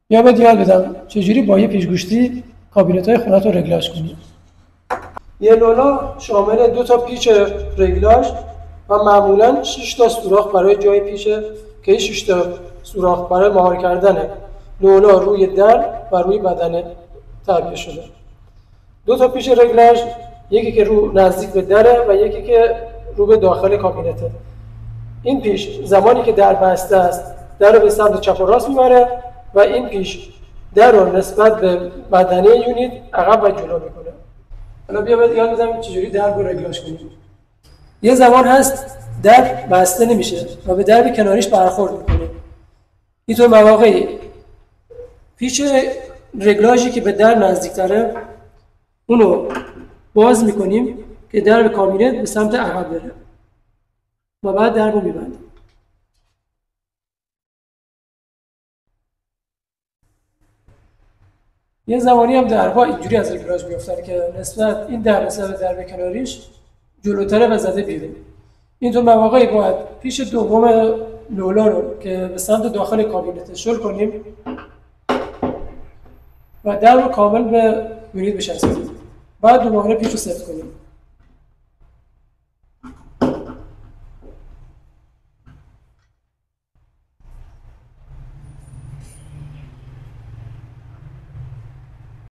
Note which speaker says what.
Speaker 1: یا باید یاد بدم چجوری با یه پیچگوشتی کابینت‌های خونت رو رگلاژ کنی. یه لولا شامل 2 تا پیچ رگلاژ و معمولاً 6 تا سوراخ برای جای پیچه که 6 تا سوراخ برای مهار کردن لولا روی در و روی بدنه تعبیه شده. 2 تا پیچ رگلاژ، یکی که رو نزدیک به دره و یکی که رو به داخل کابینته. این پیچ زمانی که در بسته است در رو به سمت چپ و راست میبره و این پیچ در رو نسبت به بدنه یونیت عقب و جلو میکنه. حالا بیا یاد بدم چجوری در رو رگلاژ کنیم. یه زمان هست در بسته نمیشه و به درب کناریش برخورد میکنه. اینطور مواقعی پیچ رگلاژی که به در نزدیکتره اونو باز میکنیم که درب کابینت به سمت عقب بره و بعد درب رو میبندیم. یه زمانی هم درها اینجوری از رگلاژ میافتن که نسبت این در نسبت درب کناریش جلوتره و زده بیرون. اینطور مواقعی باید پیچ دوم لولا رو که به سمت داخل کابینت شل کنیم و در رو کامل به یونیت بچسبونیم. بعد دوباره پیچ رو سفت کنیم.